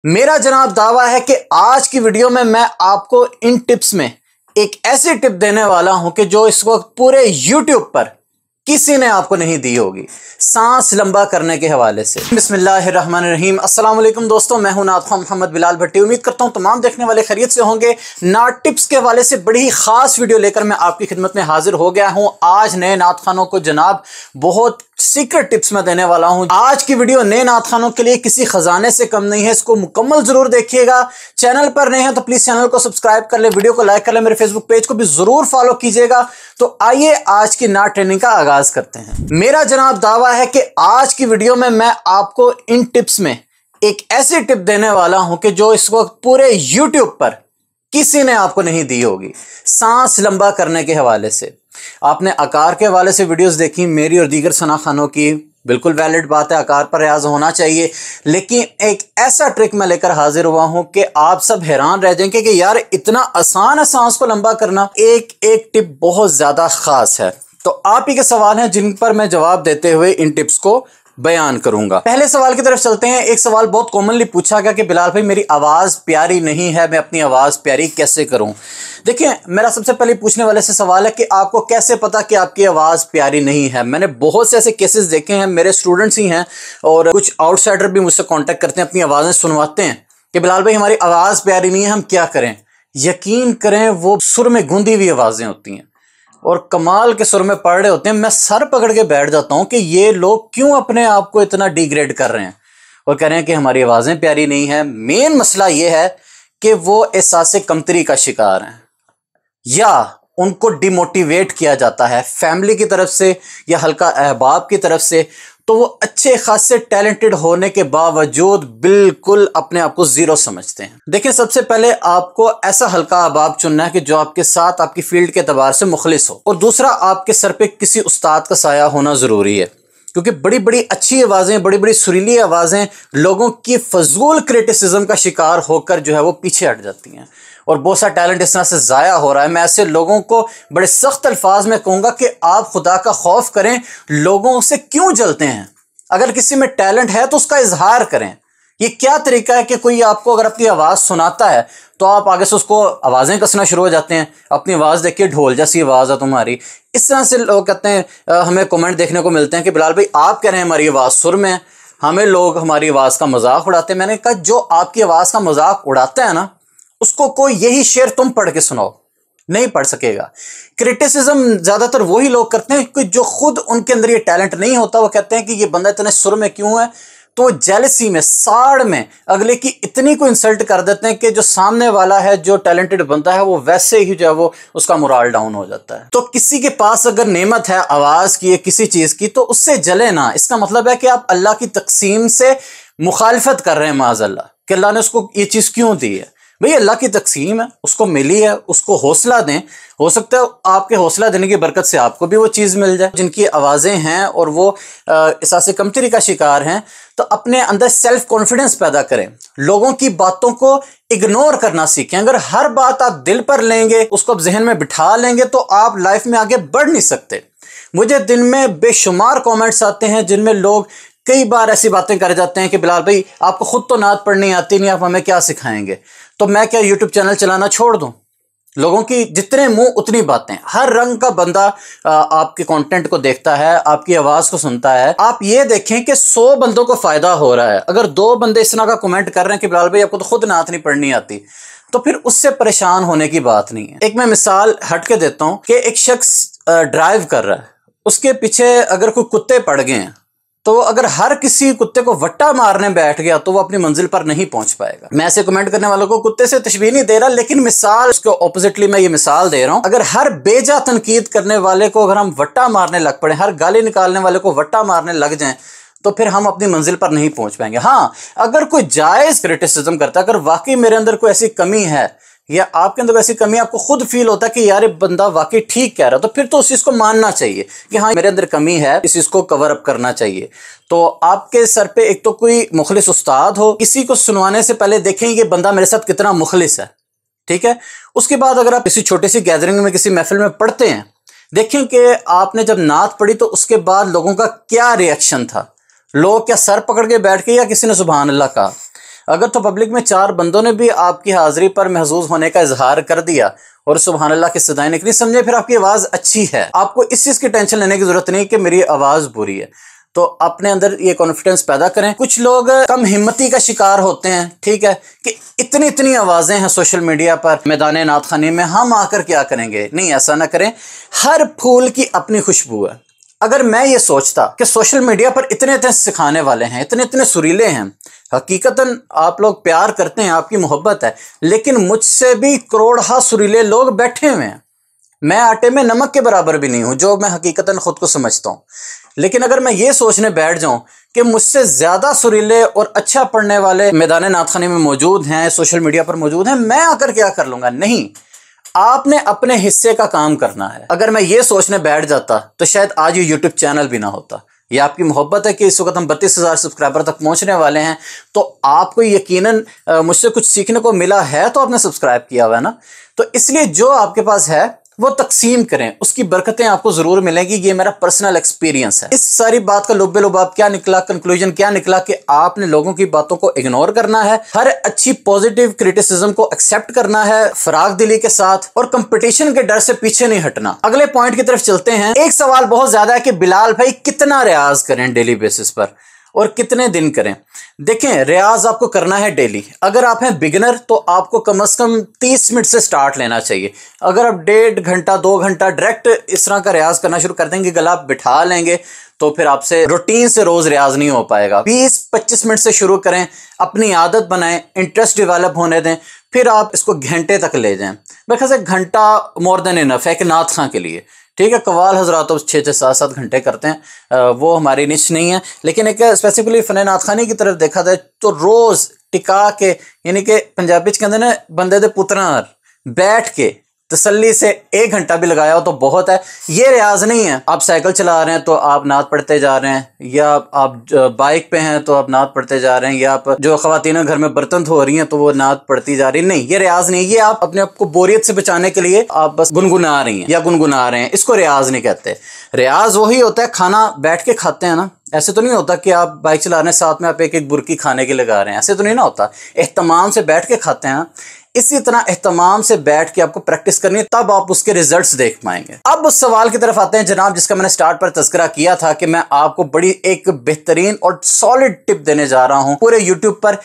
मेरा जनाब दावा है कि आज की वीडियो में मैं आपको इन टिप्स में एक ऐसी टिप देने वाला हूं कि जो इस वक्त पूरे YouTube पर किसी ने आपको नहीं दी होगी, सांस लंबा करने के हवाले से। बिस्मिल्लाहिर्रहमानिर्रहीम। अस्सलाम वालेकुम दोस्तों, मैं हूं नात खान मोहम्मद बिलाल भट्टी। उम्मीद करता हूं तमाम देखने वाले खैरियत से होंगे। नात टिप्स के हवाले से बड़ी ही खास वीडियो लेकर मैं आपकी खिदमत में हाजिर हो गया हूं। आज नए नात खानों को जनाब बहुत सीक्रेट टिप्स में देने वाला हूं। आज की वीडियो नए नात खानों के लिए किसी खजाने से कम नहीं है, इसको मुकम्मल जरूर देखिएगा। चैनल पर नए हैं तो प्लीज चैनल को सब्सक्राइब कर ले, वीडियो को लाइक कर ले, मेरे फेसबुक पेज को भी जरूर फॉलो कीजिएगा। तो आइए आज की नात ट्रेनिंग का आगाज करते हैं। मेरा जनाब दावा है कि आज की वीडियो में मैं आपको इन टिप्स में एक ऐसी टिप देने वाला हूं कि जो इस वक्त पूरे YouTube पर किसी ने आपको नहीं दी होगी, सांस लंबा करने के हवाले से। आपने आकार के हवाले से वीडियोस देखी, मेरी और दीगर सना खानों की, बिल्कुल वैलिड बात है, आकार पर रियाज होना चाहिए। लेकिन एक ऐसा ट्रिक मैं लेकर हाजिर हुआ हूं कि आप सब हैरान रह जाएंगे कि यार इतना आसान है सांस को लंबा करना। एक एक टिप बहुत ज्यादा खास है। तो आप ही के सवाल हैं जिन पर मैं जवाब देते हुए इन टिप्स को बयान करूंगा। पहले सवाल की तरफ चलते हैं। एक सवाल बहुत कॉमनली पूछा गया कि बिलाल भाई मेरी आवाज प्यारी नहीं है, मैं अपनी आवाज प्यारी कैसे करूं। देखिए, मेरा सबसे पहले पूछने वाले से सवाल है कि आपको कैसे पता कि आपकी आवाज प्यारी नहीं है। मैंने बहुत से ऐसे केसेस देखे हैं, मेरे स्टूडेंट्स ही हैं और कुछ आउटसाइडर भी मुझसे कांटेक्ट करते हैं, अपनी आवाजें सुनवाते हैं कि बिलाल भाई हमारी आवाज प्यारी नहीं है, हम क्या करें। यकीन करें वो सुर में गूंदी हुई आवाजें होती हैं और कमाल के सुर में पढ़ रहे होते हैं। मैं सर पकड़ के बैठ जाता हूं कि ये लोग क्यों अपने आप को इतना डिग्रेड कर रहे हैं और कह रहे हैं कि हमारी आवाजें प्यारी नहीं है। मेन मसला ये है कि वो एहसास कमतरी का शिकार हैं या उनको डिमोटिवेट किया जाता है फैमिली की तरफ से या हल्का अहबाब की तरफ से। तो वो अच्छे खासे टैलेंटेड होने के बावजूद बिल्कुल अपने आप को जीरो समझते हैं। देखिए, सबसे पहले आपको ऐसा हल्का अहबाब चुनना है कि जो आपके साथ आपकी फील्ड के एतबार से मुखलिस हो, और दूसरा आपके सर पे किसी उस्ताद का साया होना जरूरी है, क्योंकि बड़ी बड़ी अच्छी आवाजें, बड़ी बड़ी सुरीली आवाजें लोगों की फजूल क्रिटिसिज्म का शिकार होकर जो है वो पीछे हट जाती हैं और बहुत सा टैलेंट इस तरह से ज़ाया हो रहा है। मैं ऐसे लोगों को बड़े सख्त अल्फाज में कहूँगा कि आप खुदा का खौफ करें। लोगों से क्यों जलते हैं? अगर किसी में टैलेंट है तो उसका इजहार करें। ये क्या तरीका है कि कोई आपको अगर अपनी आवाज़ सुनाता है तो आप आगे से उसको आवाज़ें कसना शुरू हो जाते हैं। अपनी आवाज़ देखिए, ढोल जैसी आवाज़ है तुम्हारी। इस तरह से लोग कहते हैं, हमें कमेंट देखने को मिलते हैं कि बिलाल भाई आप कह रहे हैं हमारी आवाज़ सुर में है, हमें लोग हमारी आवाज़ का मजाक उड़ाते हैं। मैंने कहा जो आपकी आवाज़ का मजाक उड़ाता है ना, उसको कोई यही शेर तुम पढ़ के सुनाओ, नहीं पढ़ सकेगा। क्रिटिसिज्म ज्यादातर वही लोग करते हैं कि जो खुद उनके अंदर ये टैलेंट नहीं होता। वो कहते हैं कि ये बंदा इतने सुर में क्यों है, तो वो जेलसी में, साड़ में अगले की इतनी को इंसल्ट कर देते हैं कि जो सामने वाला है, जो टैलेंटेड बंदा है, वो वैसे ही जो है वो उसका मोराल डाउन हो जाता है। तो किसी के पास अगर नेमत है आवाज की, किसी चीज की, तो उससे जले ना। इसका मतलब है कि आप अल्लाह की तकसीम से मुखालफत कर रहे हैं माज़अल्लाह कि अल्लाह ने उसको ये चीज क्यों दी है। भाई अल्लाह की तकसीम है, उसको मिली है, उसको हौसला दें। हो सकता है आपके हौसला देने की बरकत से आपको भी वो चीज़ मिल जाए। जिनकी आवाज़ें हैं और वो एहसास कमतरी का शिकार हैं, तो अपने अंदर सेल्फ कॉन्फिडेंस पैदा करें। लोगों की बातों को इग्नोर करना सीखें। अगर हर बात आप दिल पर लेंगे, उसको आप जहन में बिठा लेंगे, तो आप लाइफ में आगे बढ़ नहीं सकते। मुझे दिन में बेशुमार कॉमेंट्स आते हैं जिनमें लोग कई बार ऐसी बातें कर जाते हैं कि बिलाल भाई आपको खुद तो नात पढ़नी आती नहीं, आप हमें क्या सिखाएंगे। तो मैं क्या यूट्यूब चैनल चलाना छोड़ दूं? लोगों की जितने मुंह उतनी बातें। हर रंग का बंदा आपके कंटेंट को देखता है, आपकी आवाज को सुनता है। आप ये देखें कि 100 बंदों को फायदा हो रहा है। अगर 2 बंदे इस तरह का कमेंट कर रहे हैं कि बिलाल भाई आपको तो खुद नात नहीं पढ़नी आती, तो फिर उससे परेशान होने की बात नहीं है। एक मैं मिसाल हट के देता हूं कि एक शख्स ड्राइव कर रहा है, उसके पीछे अगर कोई कुत्ते पड़ गए हैं, तो अगर हर किसी कुत्ते को वट्टा मारने बैठ गया तो वो अपनी मंजिल पर नहीं पहुंच पाएगा। मैं ऐसे कमेंट करने वालों को कुत्ते से तशबीह नहीं दे रहा, लेकिन मिसाल उसके ऑपोजिटली मैं ये मिसाल दे रहा हूं। अगर हर बेजा तनकीद करने वाले को अगर हम वट्टा मारने लग पड़े, हर गाली निकालने वाले को वट्टा मारने लग जाएं, तो फिर हम अपनी मंजिल पर नहीं पहुंच पाएंगे। हाँ, अगर कोई जायज क्रिटिसिज्म करता है, अगर वाकई मेरे अंदर कोई ऐसी कमी है या आपके अंदर ऐसी कमी, आपको खुद फील होता है कि यार ये बंदा वाकई ठीक कह रहा है, तो फिर तो उस चीज़ को मानना चाहिए कि हाँ मेरे अंदर कमी है, इस चीज़ को कवर अप करना चाहिए। तो आपके सर पे एक तो कोई मुखलिस उस्ताद हो, किसी को सुनवाने से पहले देखें ये बंदा मेरे साथ कितना मुखलिस है, ठीक है। उसके बाद अगर आप किसी छोटी सी गैदरिंग में, किसी महफिल में पढ़ते हैं, देखें कि आपने जब नात पढ़ी तो उसके बाद लोगों का क्या रिएक्शन था। लोग क्या सर पकड़ के बैठ के या किसी ने सुभान अल्लाह कहा। अगर तो पब्लिक में 4 बंदों ने भी आपकी हाजिरी पर महजूज होने का इजहार कर दिया और सुभान अल्लाह की सदाएं निकली, समझे फिर आपकी आवाज अच्छी है। आपको इस चीज की टेंशन लेने की जरूरत नहीं कि मेरी आवाज बुरी है। तो अपने अंदर ये कॉन्फिडेंस पैदा करें। कुछ लोग कम हिम्मती का शिकार होते हैं, ठीक है, कि इतनी इतनी आवाजें हैं सोशल मीडिया पर, मैदान नातखानी में, हम आकर क्या करेंगे। नहीं, ऐसा ना करें। हर फूल की अपनी खुशबू है। अगर मैं ये सोचता कि सोशल मीडिया पर इतने इतने सिखाने वाले हैं, इतने इतने सुरीले हैं, हकीकतन आप लोग प्यार करते हैं, आपकी मोहब्बत है, लेकिन मुझसे भी करोड़हा सुरीले लोग बैठे हुए हैं। मैं आटे में नमक के बराबर भी नहीं हूं, जो मैं हकीकतन खुद को समझता हूं। लेकिन अगर मैं ये सोचने बैठ जाऊं कि मुझसे ज्यादा सुरीले और अच्छा पढ़ने वाले मैदान नातखानी में मौजूद हैं, सोशल मीडिया पर मौजूद हैं, मैं आकर क्या कर लूंगा। नहीं, आपने अपने हिस्से का काम करना है। अगर मैं ये सोचने बैठ जाता तो शायद आज ये यूट्यूब चैनल भी ना होता। ये आपकी मोहब्बत है कि इस वक्त हम 32,000 सब्सक्राइबर तक पहुंचने वाले हैं, तो आपको यकीनन मुझसे कुछ सीखने को मिला है, तो आपने सब्सक्राइब किया हुआ है ना। तो इसलिए जो आपके पास है वो तकसीम करें, उसकी बरकतें आपको जरूर मिलेंगी। ये मेरा पर्सनल एक्सपीरियंस है। इस सारी बात का लुब्बे लुबाब क्या निकला, कंक्लूजन क्या निकला, कि आपने लोगों की बातों को इग्नोर करना है, हर अच्छी पॉजिटिव क्रिटिसिज्म को एक्सेप्ट करना है फराग दिली के साथ, और कंपटीशन के डर से पीछे नहीं हटना। अगले पॉइंट की तरफ चलते हैं। एक सवाल बहुत ज्यादा है कि बिलाल भाई कितना रियाज करें डेली बेसिस पर और कितने दिन करें। देखें, रियाज आपको करना है डेली। अगर आप हैं बिगिनर तो आपको कम से कम 30 मिनट से स्टार्ट लेना चाहिए। अगर आप 1.5 घंटा 2 घंटा डायरेक्ट इस तरह का रियाज करना शुरू कर देंगे, गला आप बिठा लेंगे, तो फिर आपसे रूटीन से रोज रियाज नहीं हो पाएगा। 20-25 मिनट से शुरू करें, अपनी आदत बनाएं, इंटरेस्ट डेवलप होने दें, फिर आप इसको घंटे तक ले जाएं। मेरे ख्याल से घंटा मोर देन इनफ है कि नात खां के लिए, ठीक है। कवाल हजरात तो 6-6, 7-7 घंटे करते हैं, वो हमारी निश नहीं है। लेकिन एक स्पेसिफिकली फन नातखानी की तरफ देखा जाए तो रोज टिका के, यानी कि पंजाबी कहते हैं ना, बंदे दे पुत्रां बैठ के तसल्ली से 1 घंटा भी लगाया हो तो बहुत है। ये रियाज नहीं है आप साइकिल चला रहे हैं तो आप नात पढ़ते जा रहे हैं, या आप बाइक पे हैं तो आप नात पढ़ते जा रहे हैं, या आप जो ख्वातीन घर में बर्तन धो रही हैं तो वो नात पढ़ती जा रही है। नहीं, ये रियाज नहीं। ये आप अपने आप को बोरियत से बचाने के लिए आप बस गुनगुना रही हैं या गुनगुना रहे हैं, इसको रियाज नहीं कहते। रियाज वही होता है, खाना बैठ के खाते हैं ना, ऐसे तो नहीं होता कि आप बाइक चला रहे हैं साथ में आप एक एक बुरकी खाने के लगा रहे हैं, ऐसे तो नहीं ना होता। एहतमाम से बैठ के खाते हैं। इसी तरह एहतमाम से बैठ के आपको प्रैक्टिस करनी है, तब आप उसके रिजल्ट्स देख पाएंगे। अब उस सवाल की तरफ आते हैं जनाब, जिसका मैंने स्टार्ट पर तज़किरा किया था कि मैं आपको बड़ी एक बेहतरीन और सॉलिड टिप देने जा रहा हूं। पूरे यूट्यूब पर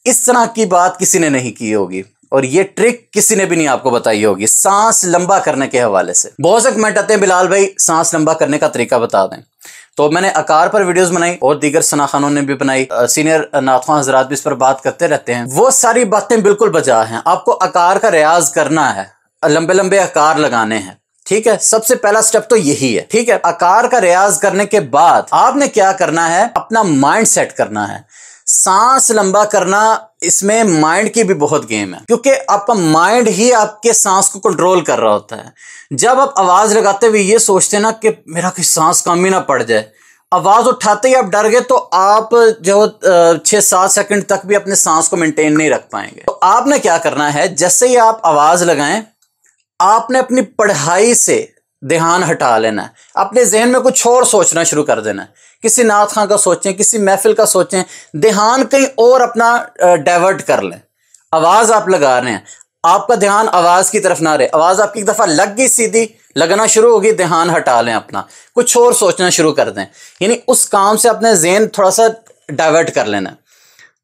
इस तरह की बात किसी ने नहीं की होगी और ये ट्रिक किसी ने भी नहीं आपको बताई होगी, सांस लंबा करने के हवाले से। बहुत से कमेंट आते हैं, बिलाल भाई सांस लंबा करने का तरीका बता दें। तो मैंने आकार पर वीडियोस बनाई और दीगर सना खानों ने भी बनाई, सीनियर नातखां हजरात भी इस पर बात करते रहते हैं। वो सारी बातें बिल्कुल बजा हैं। आपको आकार का रियाज करना है, लंबे लंबे आकार लगाने हैं, ठीक है। सबसे पहला स्टेप तो यही है, ठीक है। आकार का रियाज करने के बाद आपने क्या करना है, अपना माइंड सेट करना है। सांस लंबा करना, इसमें माइंड की भी बहुत गेम है, क्योंकि आपका माइंड ही आपके सांस को कंट्रोल कर रहा होता है। जब आप आवाज लगाते हुए ये सोचते हैं ना कि मेरा कोई सांस कम ही ना पड़ जाए, आवाज उठाते ही आप डर गए, तो आप जो 6-7 सेकंड तक भी अपने सांस को मेंटेन नहीं रख पाएंगे। तो आपने क्या करना है, जैसे ही आप आवाज लगाएं, आपने अपनी पढ़ाई से ध्यान हटा लेना है, अपने जहन में कुछ और सोचना शुरू कर देना है। किसी नात खां का सोचें, किसी महफिल का सोचें, ध्यान कहीं और अपना डाइवर्ट कर लें। आवाज आप लगा रहे हैं, आपका ध्यान आवाज की तरफ ना रहे। आवाज आपकी एक दफा लग गई, सीधी लगना शुरू होगी, ध्यान हटा लें, अपना कुछ और सोचना शुरू कर दें, यानी उस काम से अपने जहन थोड़ा सा डाइवर्ट कर लेना।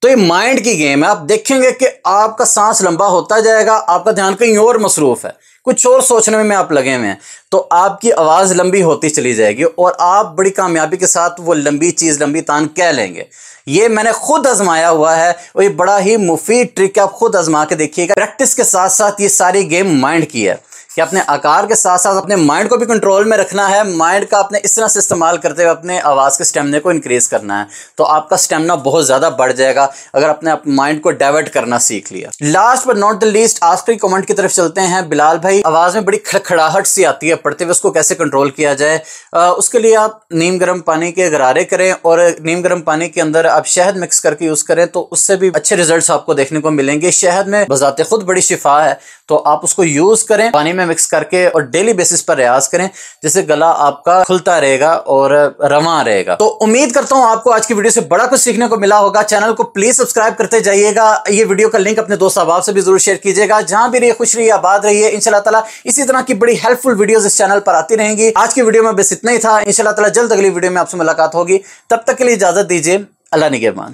तो ये माइंड की गेम है। आप देखेंगे कि आपका सांस लंबा होता जाएगा, आपका ध्यान कहीं और मसरूफ है, कुछ और सोचने में आप लगे हुए हैं, तो आपकी आवाज लंबी होती चली जाएगी और आप बड़ी कामयाबी के साथ वो लंबी चीज लंबी तान कह लेंगे। ये मैंने खुद आजमाया हुआ है और ये बड़ा ही मुफीद ट्रिक है, आप खुद आजमा के देखिएगा। प्रैक्टिस के साथ साथ ये सारी गेम माइंड की है कि अपने आकार के साथ साथ अपने माइंड को भी कंट्रोल में रखना है। माइंड का अपने इस तरह से इस्तेमाल करते हुए अपने आवाज़ के स्टेमिना को इंक्रीज करना है, तो आपका स्टेमिना बहुत ज़्यादा बढ़ जाएगा अगर अपने माइंड को डाइवर्ट करना सीख लिया। Last but not the least, आखिरी कमेंट की तरफ चलते हैं। बिलाल भाई, आवाज़ में बड़ी खड़खड़ाहट सी आती है पढ़ते हुए, उसको कैसे कंट्रोल किया जाए? उसके लिए आप नीम गर्म पानी के गरारे करें और नीम गर्म पानी के अंदर आप शहद मिक्स करके यूज़ करें, तो उससे भी अच्छे रिजल्ट आपको देखने को मिलेंगे। शहद में बजाते खुद बड़ी शिफा है, तो आप उसको यूज़ करें, पानी में में मिक्स करके और डेली बेसिस पर रियाज करें, जिससे गला आपका खुलता रहेगा और रवां रहेगा। तो उम्मीद करता हूं आपको आज की वीडियो से बड़ा कुछ सीखने को मिला होगा। चैनल को प्लीज सब्सक्राइब करते जाइएगा। ये वीडियो का लिंक अपने दोस्त अहबाब से भी जरूर शेयर कीजिएगा। जहां भी रहिए खुश रहिए, आबाद रहिए। इंशाल्लाह ताला इसी तरह की बड़ी हेल्पफुल वीडियोस इस चैनल पर आती रहेंगी। आज की वीडियो में बस इतना ही था। इंशाल्लाह ताला जल्द अगली वीडियो में आपसे मुलाकात होगी। तब तक के लिए इजाजत दीजिए। अल्लाह निगहबान।